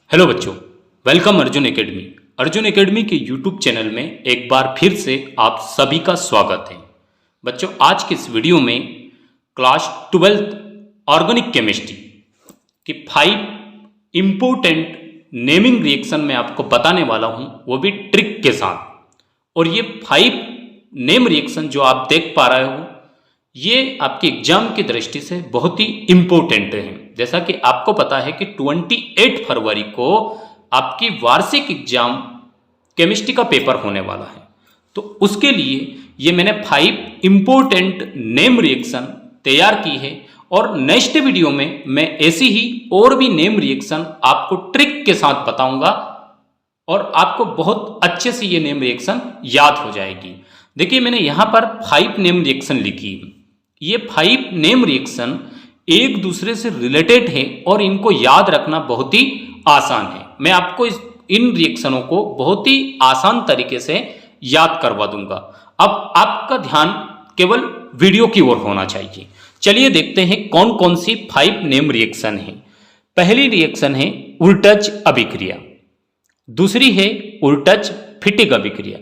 Hello बच्चों, welcome Arjun academy. Arjun academy के YouTube channel में एक बार फिर से आप सभी का स्वागत है। बच्चों, आज के इस वीडियो में क्लास 12th ऑर्गेनिक केमिस्ट्री की 5 इम्पोर्टेंट नेमिंग रिएक्शन मैं आपको बताने वाला हूं, वो भी ट्रिक के साथ। और ये 5 नेम रिएक्शन जो आप देख पा रहे हो, ये आपके एग्जाम की दृष्टि से बहुत ही इम्पोर्टेंट है। जैसा कि आपको पता है कि 28 फरवरी को आपकी वार्षिक एग्जाम केमिस्ट्री का पेपर होने वाला है। तो उसके लिए ये मैंने 5 इम्पोर्टेंट नेम रिएक्शन तैयार की है और नेक्स्ट वीडियो में मैं ऐसी ही और भी नेम रिएक्शन आपको ट्रिक के साथ बताऊंगा और आपको बहुत अच्छे से ये नेम रिएक्शन याद हो जाएगी। देखिए, मैंने यहाँ पर 5 नेम रिएक्शन लिखी। ये 5 नेम रिएक्शन एक दूसरे से रिलेटेड है और इनको याद रखना बहुत ही आसान है। मैं आपको इन रिएक्शनों को बहुत ही आसान तरीके से याद करवा दूंगा। अब आपका ध्यान केवल वीडियो की ओर होना चाहिए। चलिए देखते हैं कौन कौन सी 5 नेम रिएक्शन है। पहली रिएक्शन है उल्टज अभिक्रिया, दूसरी है उल्टज फिटिक अभिक्रिया,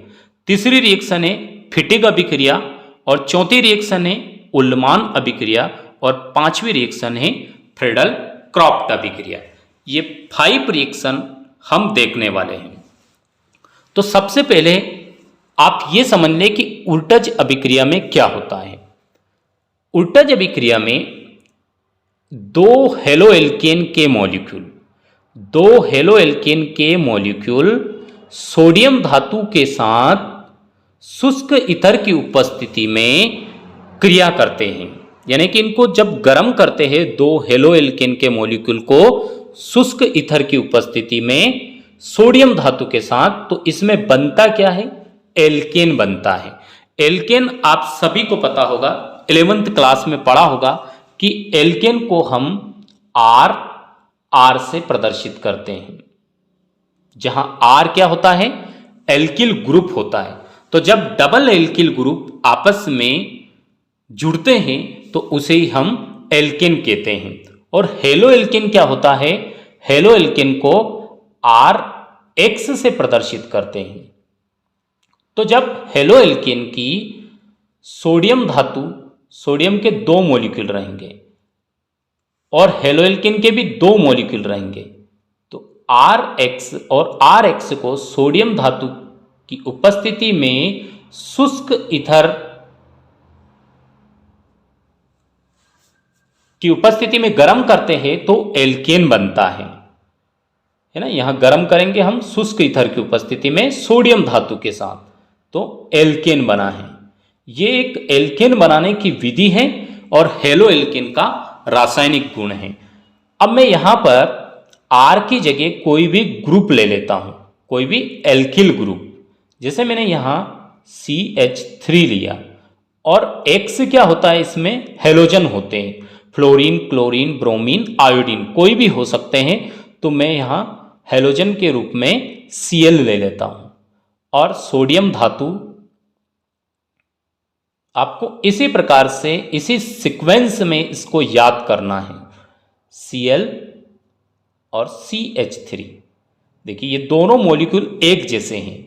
तीसरी रिएक्शन है फिटिक अभिक्रिया और चौथी रिएक्शन है उल्मान अभिक्रिया और पांचवी रिएक्शन है फ्रेडल क्रॉफ्ट अभिक्रिया। ये 5 रिएक्शन हम देखने वाले हैं। तो सबसे पहले आप ये समझ लें कि उल्टज अभिक्रिया में क्या होता है। उल्टज अभिक्रिया में दो हेलो एल्केन के मॉलिक्यूल सोडियम धातु के साथ शुष्क ईथर की उपस्थिति में क्रिया करते हैं। यानी कि इनको जब गर्म करते हैं दो हेलो एल्केन के मॉलिक्यूल को शुष्क ईथर की उपस्थिति में सोडियम धातु के साथ, तो इसमें बनता क्या है? एल्केन बनता है। एल्केन आप सभी को पता होगा, 11th क्लास में पढ़ा होगा कि एल्केन को हम आर से प्रदर्शित करते हैं, जहां आर क्या होता है? एल्किल ग्रुप होता है। तो जब डबल एल्किल ग्रुप आपस में जुड़ते हैं तो उसे ही हम एल्केन कहते हैं। और हेलो एल्केन क्या होता है? हेलो एल्केन को आर एक्स से प्रदर्शित करते हैं। तो जब हेलो एल्केन की सोडियम धातु, सोडियम के 2 मॉलिक्यूल रहेंगे और हेलो एल्केन के भी 2 मॉलिक्यूल रहेंगे, तो आर एक्स और आर एक्स को सोडियम धातु की उपस्थिति में शुष्क ईथर की उपस्थिति में गर्म करते हैं तो एल्केन बनता है ना। यहां गर्म करेंगे हम शुष्क ईथर की उपस्थिति में सोडियम धातु के साथ, तो एल्केन बना है। ये एक एल्केन बनाने की विधि है और हेलो एल्केन का रासायनिक गुण है। अब मैं यहां पर आर की जगह कोई भी ग्रुप ले लेता हूं, कोई भी एल्किल ग्रुप। जैसे मैंने यहां CH3 लिया और X क्या होता है? इसमें हेलोजन होते हैं, फ्लोरीन, क्लोरीन, ब्रोमीन, आयोडीन कोई भी हो सकते हैं। तो मैं यहां हेलोजन के रूप में Cl ले लेता हूं और सोडियम धातु आपको इसी प्रकार से, इसी सीक्वेंस में इसको याद करना है। Cl और CH3, देखिए ये दोनों मॉलिक्यूल एक जैसे हैं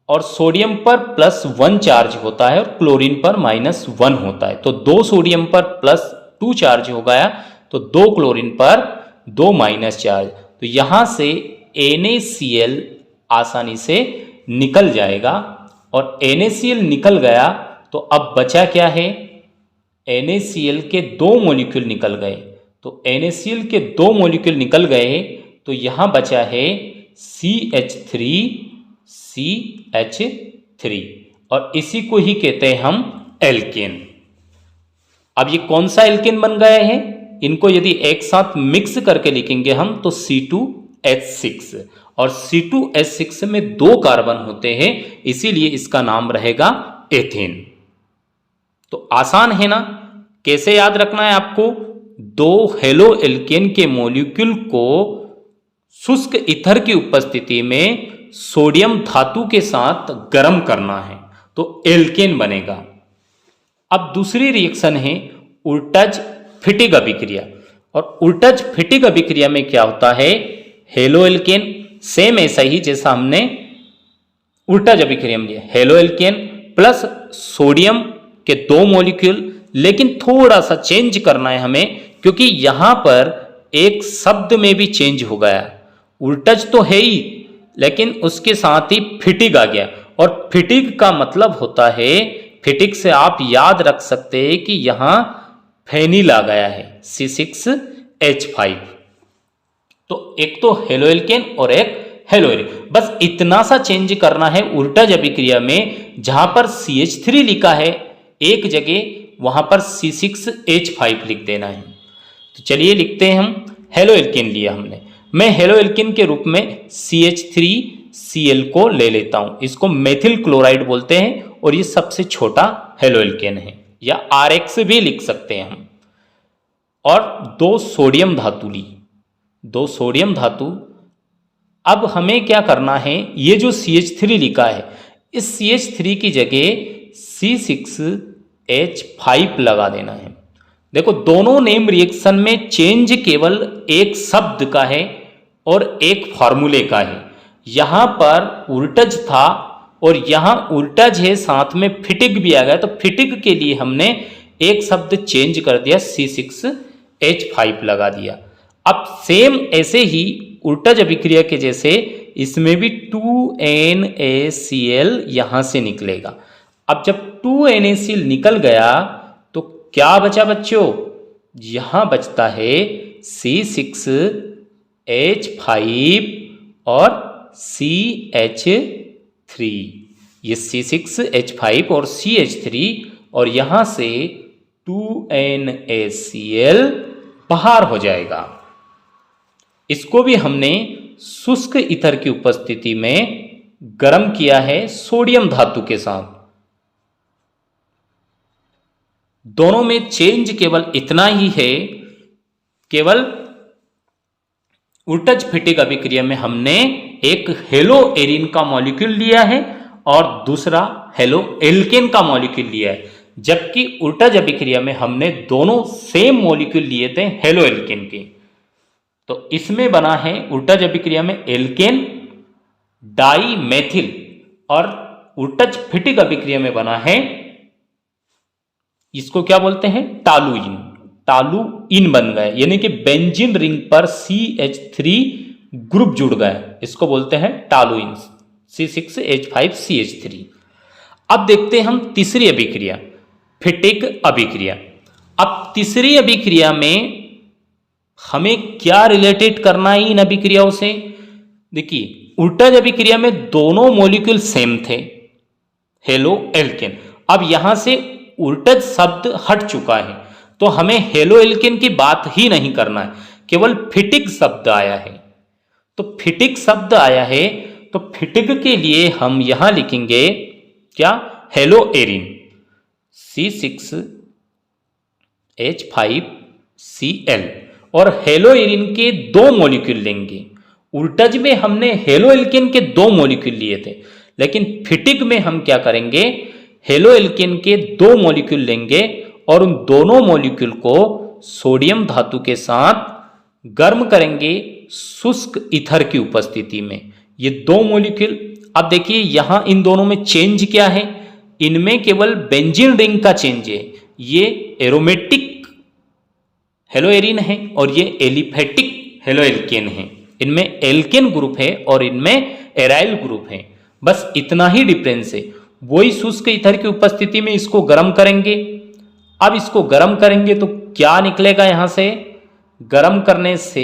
और सोडियम पर +1 चार्ज होता है और क्लोरीन पर -1 होता है। तो 2 सोडियम पर +2 चार्ज हो गया, तो 2 क्लोरीन पर 2 माइनस चार्ज। तो यहां से NaCl आसानी से निकल जाएगा और NaCl निकल गया तो अब बचा क्या है? NaCl के 2 मॉलिक्यूल निकल गए। तो NaCl के 2 मॉलिक्यूल निकल गए तो यहां बचा है CH3 और इसी को ही कहते हैं हम एल्केन। अब ये कौन सा एल्केन बन गया है? इनको यदि एक साथ मिक्स करके लिखेंगे हम तो C2H6 और C2H6 में 2 कार्बन होते हैं, इसीलिए इसका नाम रहेगा एथेन। तो आसान है ना? कैसे याद रखना है आपको? 2 हेलो एल्केन के मॉलिक्यूल को शुष्क ईथर की उपस्थिति में सोडियम धातु के साथ गर्म करना है तो एल्केन बनेगा। अब दूसरी रिएक्शन है उल्टज फिटिक अभिक्रिया। और उल्टज फिटिक अभिक्रिया में क्या होता है? हेलो एल्केन, सेम ऐसा ही जैसा हमने उल्टा जब अभिक्रिया में लिया, हेलो एल्केन प्लस सोडियम के 2 मॉलिक्यूल, लेकिन थोड़ा सा चेंज करना है हमें, क्योंकि यहां पर एक शब्द में भी चेंज हो गया। उल्टज तो है ही, लेकिन उसके साथ ही फिटिग आ गया, और फिटिग का मतलब होता है, फिटिग से आप याद रख सकते हैं कि यहां फेनिल आ गया है, C6H5। तो एक तो हेलो एल्केन और एक हेलो एरिन, बस इतना सा चेंज करना है उल्टा जब अभिक्रिया में, जहां पर CH3 लिखा है एक जगह वहां पर C6H5 लिख देना है। तो चलिए लिखते हैं हम, हेलो एल्केन लिया हमने, मैं हेलो एल्केन के रूप में CH3Cl को ले लेता हूं, इसको मेथिल क्लोराइड बोलते हैं, और ये सबसे छोटा हेलो एल्केन है, या RX भी लिख सकते हैं हम। और 2 सोडियम धातु ली, 2 सोडियम धातु। अब हमें क्या करना है, ये जो CH3 लिखा है, इस CH3 की जगह C6H5 लगा देना है। देखो दोनों नेम रिएक्शन में चेंज केवल एक शब्द का है और एक फॉर्मूले का है। यहां पर उल्टज था और यहां उल्टज है, साथ में फिटिग भी आ गया, तो फिटिग के लिए हमने एक शब्द चेंज कर दिया, C6H5 लगा दिया। अब सेम ऐसे ही उल्टज अभिक्रिया के जैसे इसमें भी 2NaCl यहां से निकलेगा। अब जब 2NaCl निकल गया तो क्या बचा बच्चों, यहां बचता है C6H5 और CH3। ये C6H5 और CH3, और यहां से 2NaCl बाहर हो जाएगा। इसको भी हमने शुष्क ईथर की उपस्थिति में गर्म किया है सोडियम धातु के साथ। दोनों में चेंज केवल इतना ही है, केवल उल्टज फिटिग अभिक्रिया में हमने एक हेलो एरिन का मॉलिक्यूल लिया है और दूसरा हेलो एल्केन का मॉलिक्यूल लिया है, जबकि उल्टज अभिक्रिया में हमने दोनों सेम मॉलिक्यूल लिए थे हेलो एल्केन के। तो इसमें बना है उल्टज अभिक्रिया में एल्केन डाई मेथिल, और उल्टज फिटिग अभिक्रिया में बना है, इसको क्या बोलते हैं, टालुइन। टालुइन बन गए, यानी कि बेंजीन रिंग पर CH3 ग्रुप जुड़ गए, इसको बोलते हैं टालुइन, C6H5CH3। अब देखते हैं हम तीसरी अभिक्रिया, फिटिग अभिक्रिया। अब तीसरी अभिक्रिया में हमें क्या रिलेटेड करना है इन अभिक्रियाओं से। देखिए उल्टज अभिक्रिया में दोनों मॉलिक्यूल सेम थे, हेलो एल्केन। अब यहां से उल्टज शब्द हट चुका है, तो हमें हेलो एल्केन की बात ही नहीं करना है, केवल फिटिग शब्द आया है। तो फिटिग शब्द आया है, तो फिटिग के लिए हम यहां लिखेंगे क्या, हेलो एरिन C6H5Cl, और हेलो एरिन के 2 मॉलिक्यूल लेंगे। उल्टज में हमने हेलो एल्केन के 2 मॉलिक्यूल लिए थे, लेकिन फिटिग में हम क्या करेंगे, हेलो एल्केन के 2 मॉलिक्यूल लेंगे और उन दोनों मॉलिक्यूल को सोडियम धातु के साथ गर्म करेंगे शुष्क ईथर की उपस्थिति में। ये 2 मॉलिक्यूल, अब देखिए यहां इन दोनों में चेंज क्या है, इनमें केवल बेंजीन रिंग का चेंज है। ये एरोमेटिक हेलो एरिन है और ये एलिफेटिक हेलो एल्केन है। इनमें एल्केन ग्रुप है और इनमें एराइल ग्रुप है, बस इतना ही डिफरेंस है। वही शुष्क ईथर की उपस्थिति में इसको गर्म करेंगे। अब इसको गर्म करेंगे तो क्या निकलेगा, यहां से गर्म करने से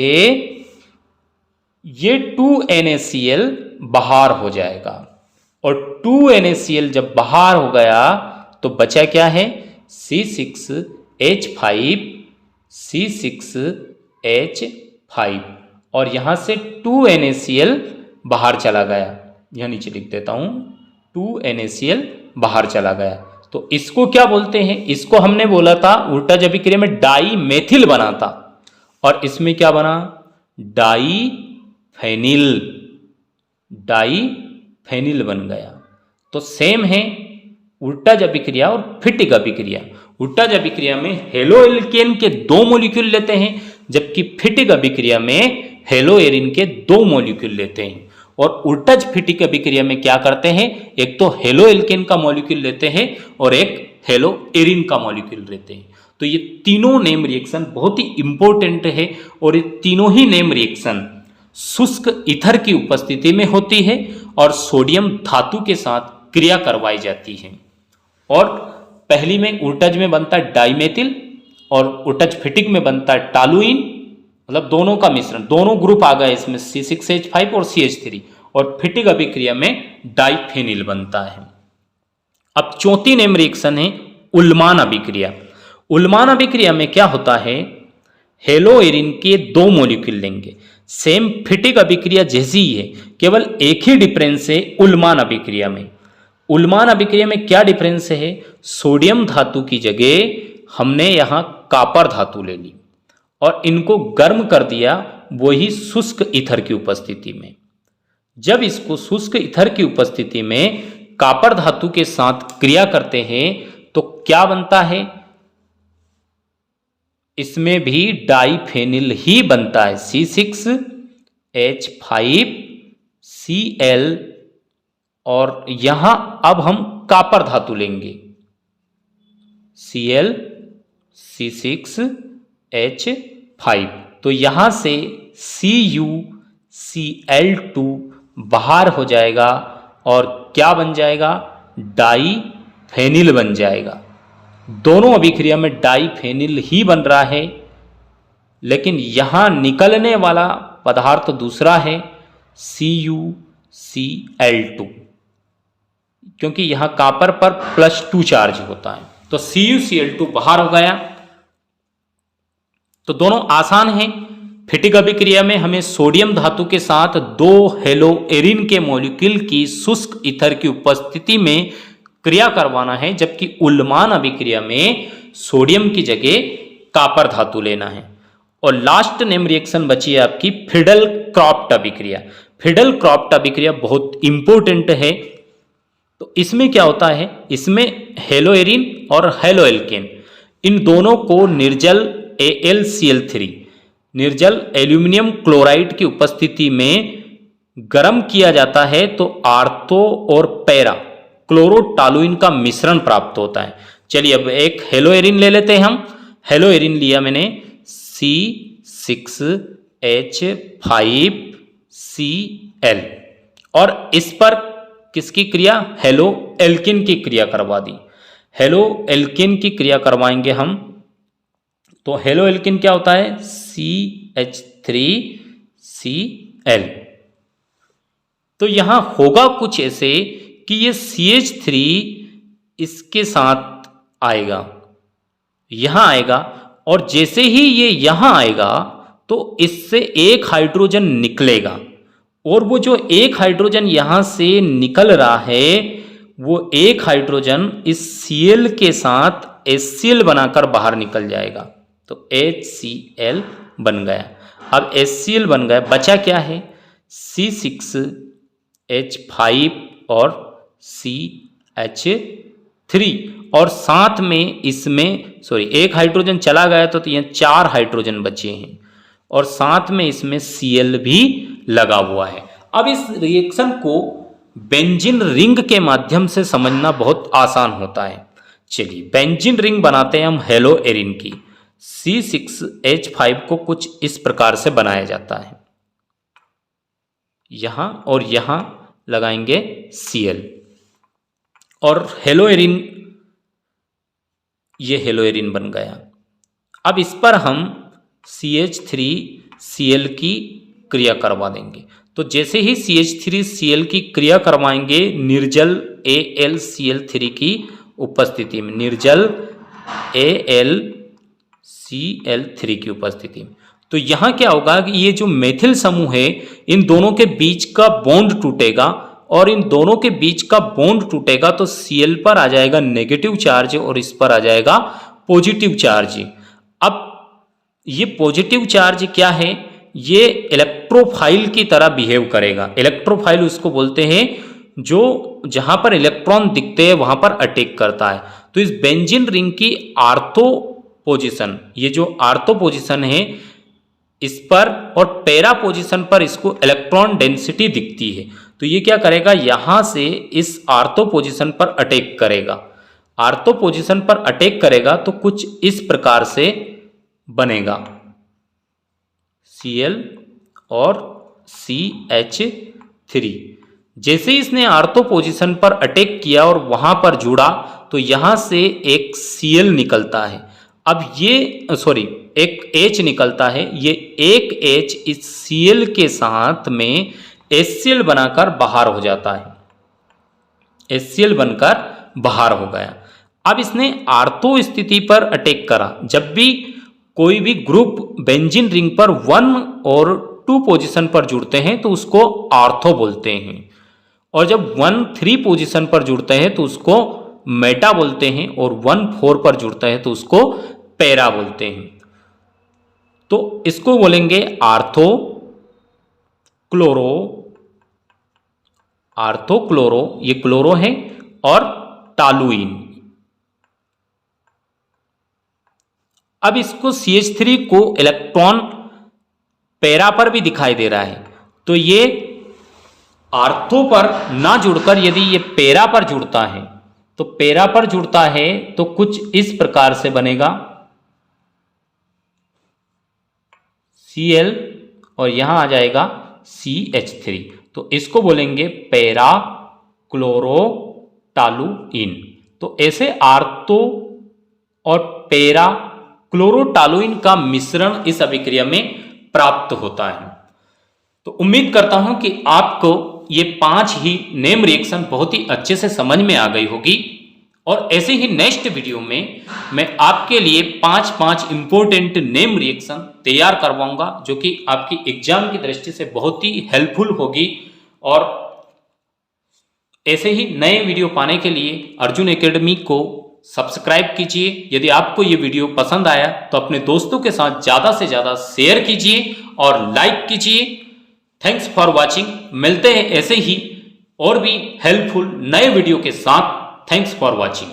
ये 2NaCl बाहर हो जाएगा, और 2NaCl जब बाहर हो गया तो बचा क्या है, C6H5, और यहां से 2NaCl बाहर चला गया। यहां नीचे लिख देता हूं, 2NaCl बाहर चला गया। तो इसको क्या बोलते हैं, इसको हमने बोला था उल्टज अभिक्रिया में डाई मेथिल बना था, और इसमें क्या बना, डाई फेनिल बन गया। तो सेम है उल्टज अभिक्रिया और फिटिग अभिक्रिया। उल्टज अभिक्रिया में हेलो एल्केन के 2 मॉलिक्यूल लेते हैं, जबकि फिटिग अभिक्रिया में हेलो एरिन के 2 मॉलिक्यूल लेते हैं और उल्टज फिटिक अभिक्रिया में क्या करते हैं, एक तो हेलो एल्केन का मॉलिक्यूल लेते हैं और एक हेलो एरिन का मॉलिक्यूल लेते हैं। तो ये तीनों नेम रिएक्शन बहुत ही इंपॉर्टेंट है और ये तीनों ही नेम रिएक्शन शुष्क ईथर की उपस्थिति में होती है और सोडियम धातु के साथ क्रिया करवाई जाती है। और पहली में उल्टज में बनता है डाइमेथिल और उल्टज फिटिक में बनता है टालुइन, मतलब दोनों का मिश्रण, दोनों ग्रुप आ गए इसमें C6H5 और CH3, और फिटिक अभिक्रिया में डाइफेनिल बनता है। अब चौथी नेम रिएक्शन है उल्मान अभिक्रिया। उल्मान अभिक्रिया में क्या होता है, हेलो एरिन के 2 मॉलिक्यूल लेंगे, सेम फिटिक अभिक्रिया जैसी ही है, केवल एक ही डिफरेंस है उल्मान अभिक्रिया में। उल्मान अभिक्रिया में क्या डिफरेंस है, सोडियम धातु की जगह हमने यहाँ कॉपर धातु ले ली और इनको गर्म कर दिया, वही शुष्क ईथर की उपस्थिति में। जब इसको शुष्क ईथर की उपस्थिति में कॉपर धातु के साथ क्रिया करते हैं तो क्या बनता है, इसमें भी डाइफेनिल ही बनता है, C6H5Cl, और यहां अब हम कॉपर धातु लेंगे Cl C6H5, तो यहां से CuCl2 बाहर हो जाएगा और क्या बन जाएगा, डाइफेनिल बन जाएगा। दोनों अभिक्रिया में डाइफेनिल ही बन रहा है, लेकिन यहां निकलने वाला पदार्थ दूसरा है CuCl2, क्योंकि यहां कॉपर पर +2 चार्ज होता है, तो CuCl2 बाहर हो गया। तो दोनों आसान हैं। फिटिक अभिक्रिया में हमें सोडियम धातु के साथ 2 हेलो एरिन के मॉलिक्यूल की शुष्क ईथर की उपस्थिति में क्रिया करवाना है, जबकि उल्मान अभिक्रिया में सोडियम की जगह कॉपर धातु लेना है। और लास्ट नेम रिएक्शन बची है आपकी फिडल क्रॉफ्ट अभिक्रिया। फिडल क्रॉफ्ट अभिक्रिया बहुत इंपॉर्टेंट है। तो इसमें क्या होता है, इसमें हेलो एरिन और हेलो एल्केन, इन दोनों को निर्जल AlCl3, निर्जल एल्यूमिनियम क्लोराइड की उपस्थिति में गर्म किया जाता है, तो आर्थो और पैरा क्लोरोटालुइन का मिश्रण प्राप्त होता है। चलिए अब एक हेलो एरिन ले लेते हैं हम। हेलो एरिन लिया मैंने C6H5Cl, और इस पर किसकी क्रिया, हेलो एल्किन की क्रिया करवा दी। हेलो एल्किन की क्रिया करवाएंगे हम, तो हेलो एल्किन क्या होता है, CH3Cl। तो यहां होगा कुछ ऐसे कि ये CH3 इसके साथ आएगा, यहां आएगा, और जैसे ही ये यहां आएगा तो इससे एक हाइड्रोजन निकलेगा, और वो जो एक हाइड्रोजन यहां से निकल रहा है, वो एक हाइड्रोजन इस Cl के साथ HCl बनाकर बाहर निकल जाएगा, तो HCl बन गया। अब HCl बन गया, बचा क्या है, C6H5 और CH3, और साथ में इसमें एक हाइड्रोजन चला गया तो ये 4 हाइड्रोजन बचे हैं, और साथ में इसमें Cl भी लगा हुआ है। अब इस रिएक्शन को बेंजीन रिंग के माध्यम से समझना बहुत आसान होता है। चलिए बेंजीन रिंग बनाते हैं हम हेलो एरिन की। C6H5 को कुछ इस प्रकार से बनाया जाता है, यहां और यहां लगाएंगे Cl, और हेलो एरिन, ये हेलो एरिन बन गया। अब इस पर हम CH3Cl की क्रिया करवा देंगे। तो जैसे ही CH3Cl की क्रिया करवाएंगे निर्जल AlCl3 की उपस्थिति में, निर्जल AlCl3 की उपस्थिति में, तो यहां क्या होगा कि ये जो मेथिल समूह है, इन दोनों के बीच का बॉन्ड टूटेगा, और इन दोनों के बीच का बॉन्ड टूटेगा तो Cl पर आ जाएगा नेगेटिव चार्ज और इस पर आ जाएगा पॉजिटिव चार्ज। अब ये पॉजिटिव चार्ज क्या है, ये इलेक्ट्रोफाइल की तरह बिहेव करेगा। इलेक्ट्रोफाइल उसको बोलते हैं जो जहां पर इलेक्ट्रॉन दिखते हैं वहां पर अटैक करता है। तो इस बेंजीन रिंग की आर्थो पोजीशन, ये जो आर्थो पोजीशन है, इस पर और पैरा पोजीशन पर इसको इलेक्ट्रॉन डेंसिटी दिखती है। तो ये क्या करेगा, यहां से इस आर्थो पोजीशन पर अटैक करेगा। आर्थो पोजीशन पर अटैक करेगा तो कुछ इस प्रकार से बनेगा, Cl और CH3। जैसे इसने आर्थो पोजीशन पर अटैक किया और वहां पर जुड़ा तो यहां से एक Cl निकलता है। अब ये एक H निकलता है। ये एक H इस Cl के साथ में HCl बनाकर बाहर हो जाता है। HCl बनकर बाहर हो गया। अब इसने आर्थो स्थिति पर अटैक करा। जब भी कोई भी ग्रुप बेंजीन रिंग पर 1 और 2 पोजीशन पर जुड़ते हैं तो उसको आर्थो बोलते हैं, और जब 1-3 पोजीशन पर जुड़ते हैं तो उसको मेटा बोलते हैं, और 1-4 पर जुड़ता है तो उसको पैरा बोलते हैं। तो इसको बोलेंगे आर्थो क्लोरो, ये क्लोरो है, और टालुइन। अब इसको CH3 को इलेक्ट्रॉन पैरा पर भी दिखाई दे रहा है। तो ये आर्थो पर ना जुड़कर यदि ये पैरा पर जुड़ता है तो पैरा पर जुड़ता है तो कुछ इस प्रकार से बनेगा, Cl और यहां आ जाएगा CH3। तो इसको बोलेंगे पैरा क्लोरो टालुइन। तो ऐसे आर्थो और पैरा क्लोरोटालुइन का मिश्रण इस अभिक्रिया में प्राप्त होता है। तो उम्मीद करता हूं कि आपको ये 5 ही नेम रिएक्शन बहुत ही अच्छे से समझ में आ गई होगी, और ऐसे ही नेक्स्ट वीडियो में मैं आपके लिए 5 इंपॉर्टेंट नेम रिएक्शन तैयार करवाऊंगा जो कि आपकी एग्जाम की दृष्टि से बहुत ही हेल्पफुल होगी। और ऐसे ही नए वीडियो पाने के लिए अर्जुन एकेडमी को सब्सक्राइब कीजिए। यदि आपको ये वीडियो पसंद आया तो अपने दोस्तों के साथ ज़्यादा से ज़्यादा शेयर कीजिए और लाइक कीजिए। Thanks for watching. मिलते हैं ऐसे ही और भी हेल्पफुल नए वीडियो के साथ। Thanks for watching.